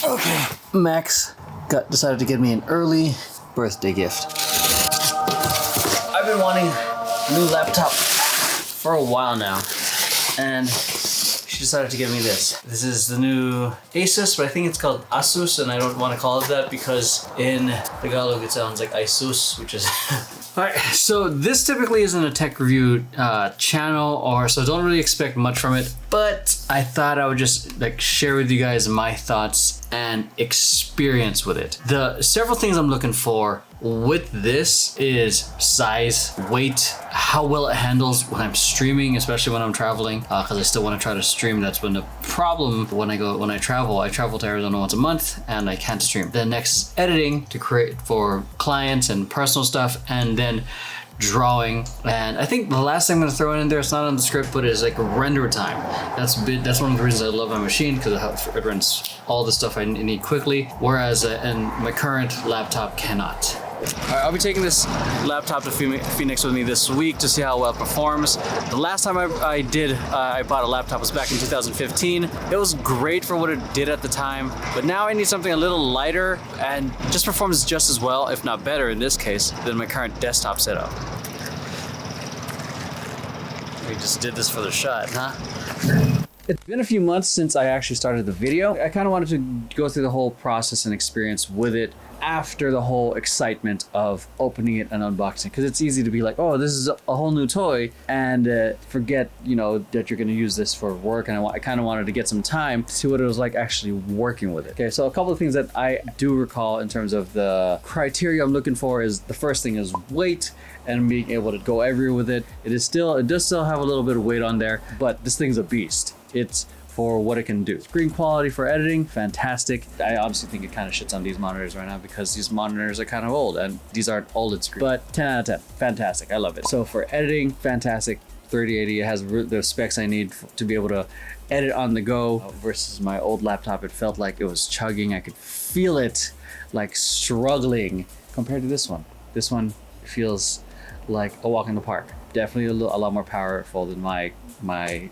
Okay, Max decided to get me an early birthday gift. I've been wanting a new laptop for a while now, and she decided to give me this. This is the new ASUS, but I think it's called ASUS, and I don't want to call it that because in Tagalog it sounds like ASUS, which is... Alright, so this typically isn't a tech review channel, so don't really expect much from it, but I thought I would just like share with you guys my thoughts and experience with it. The several things I'm looking for with this is size, weight, how well it handles when I'm streaming, especially when I'm traveling, because I still want to try to stream. That's been the problem when I travel. I travel to Arizona once a month and I can't stream. The next editing to create for clients and personal stuff, and then drawing. And I think the last thing I'm going to throw in there, it's not on the script, but is like render time. That's one of the reasons I love my machine, because it runs all the stuff I need quickly, whereas and my current laptop cannot. I'll be taking this laptop to Phoenix with me this week to see how well it performs. The last time I bought a laptop was back in 2015. It was great for what it did at the time, but now I need something a little lighter and just performs just as well, if not better in this case, than my current desktop setup. We just did this for the shot, huh? It's been a few months since I actually started the video. I kind of wanted to go through the whole process and experience with it after the whole excitement of opening it and unboxing, because it's easy to be like, oh, this is a whole new toy, and forget, you know, that you're going to use this for work. And I kind of wanted to get some time to see what it was like actually working with it. Okay, so a couple of things that I do recall in terms of the criteria I'm looking for is, the first thing is weight and being able to go everywhere with it. It does still have a little bit of weight on there, but this thing's a beast. It's for what it can do. Screen quality for editing, fantastic. I honestly think it kind of shits on these monitors right now because these monitors are kind of old and these aren't OLED screens. But 10 out of 10, fantastic, I love it. So for editing, fantastic. 3080, it has the specs I need to be able to edit on the go, versus my old laptop. It felt like it was chugging. I could feel it like struggling compared to this one. This one feels like a walk in the park. Definitely a lot more powerful than my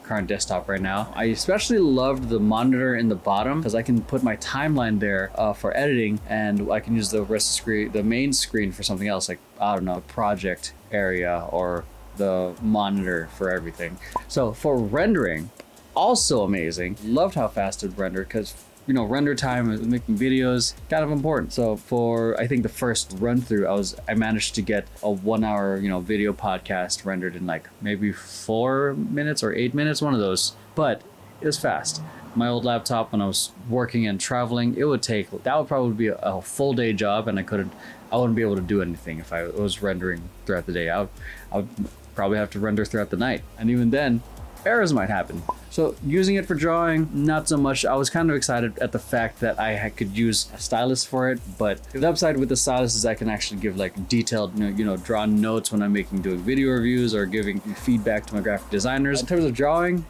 current desktop right now. I especially loved the monitor in the bottom because I can put my timeline there for editing, and I can use the rest of the screen, the main screen, for something else, like, I don't know, project area, or the monitor for everything. So for rendering, also amazing. Loved how fast it rendered, because you know, render time is making videos kind of important. So for, I think the first run through, I managed to get a 1 hour, you know, video podcast rendered in like maybe 4 minutes or 8 minutes, one of those, but it was fast. My old laptop, when I was working and traveling, that would probably be a full day job, and I wouldn't be able to do anything if I was rendering throughout the day. I would probably have to render throughout the night. And even then, errors might happen. So using it for drawing, not so much. I was kind of excited at the fact that I could use a stylus for it, but the upside with the stylus is I can actually give like detailed, you know, drawn notes when I'm doing video reviews or giving feedback to my graphic designers. In terms of drawing,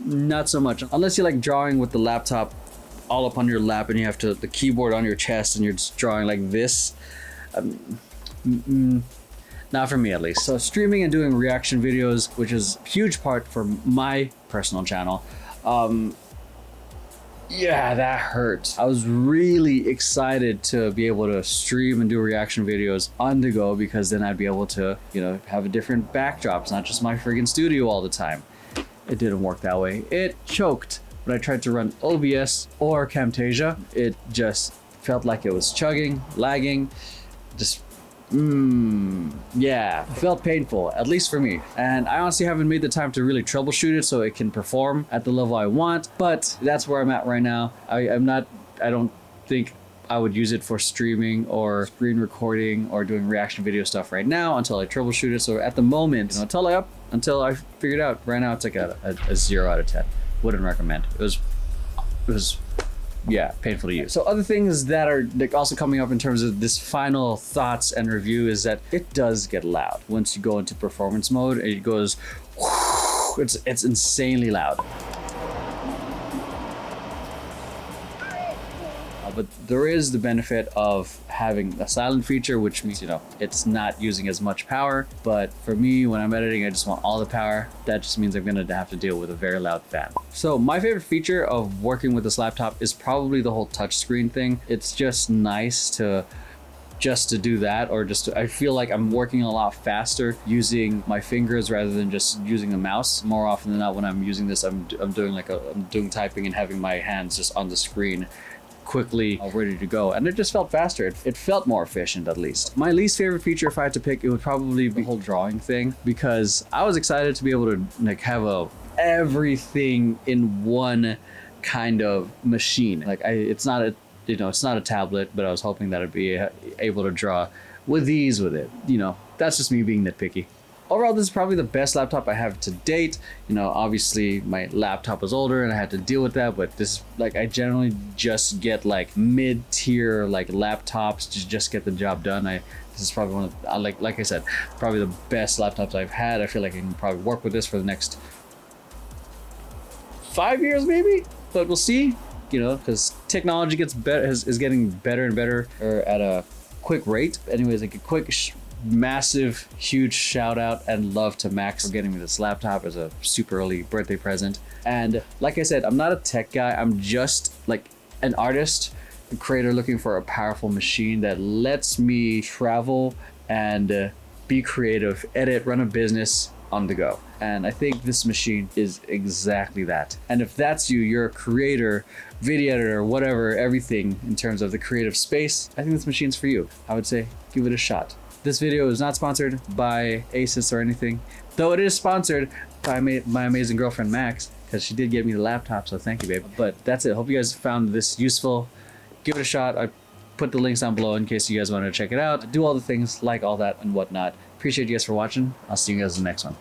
not so much. Unless you like drawing with the laptop all up on your lap and you have the keyboard on your chest and you're just drawing like this. Not for me, at least. So streaming and doing reaction videos, which is a huge part for my personal channel, yeah, that hurt. I was really excited to be able to stream and do reaction videos on the go, because then I'd be able to, you know, have a different backdrop. It's not just my friggin' studio all the time. It didn't work that way. It choked when I tried to run OBS or Camtasia. It just felt like it was chugging, lagging, just yeah, it felt painful, at least for me. And I honestly haven't made the time to really troubleshoot it so it can perform at the level I want, but that's where I'm at right now. I don't think I would use it for streaming or screen recording or doing reaction video stuff right now until I troubleshoot it. So at the moment, you know, until I figured it out, right now it's like a 0 out of 10. Wouldn't recommend. It was yeah, painful to use. So other things that are like also coming up in terms of this final thoughts and review is that it does get loud. Once you go into performance mode, it goes, it's insanely loud. But there is the benefit of having a silent feature, which means, it's not using as much power. But for me, when I'm editing, I just want all the power. That just means I'm gonna have to deal with a very loud fan. So my favorite feature of working with this laptop is probably the whole touchscreen thing. It's just nice to do that, or I feel like I'm working a lot faster using my fingers rather than just using a mouse. More often than not, when I'm using this, I'm doing typing and having my hands just on the screen quickly ready to go, and it just felt faster. It felt more efficient, at least. My least favorite feature, if I had to pick, it would probably be the whole drawing thing, because I was excited to be able to have everything in one kind of machine. It's not a tablet, but I was hoping that I'd be able to draw with ease with it. That's just me being nitpicky. Overall, this is probably the best laptop I have to date. Obviously my laptop was older and I had to deal with that, but this, I generally just get mid-tier laptops to just get the job done. This is probably one of, like I said, probably the best laptops I've had. I feel like I can probably work with this for the next 5 years maybe, but we'll see. Because technology gets better, is getting better and better, or at a quick rate. Anyways, a quick, massive, huge shout out and love to Max for getting me this laptop as a super early birthday present. And like I said, I'm not a tech guy. I'm just an artist, a creator looking for a powerful machine that lets me travel and be creative, edit, run a business on the go. And I think this machine is exactly that. And if that's you, you're a creator, video editor, whatever, everything in terms of the creative space, I think this machine's for you. I would say give it a shot. This video is not sponsored by ASUS or anything, though it is sponsored by my amazing girlfriend Max, because she did get me the laptop, so thank you, babe. But that's it. Hope you guys found this useful. Give it a shot. I put the links down below in case you guys want to check it out. Do all the things, like all that and whatnot. Appreciate you guys for watching. I'll see you guys in the next one.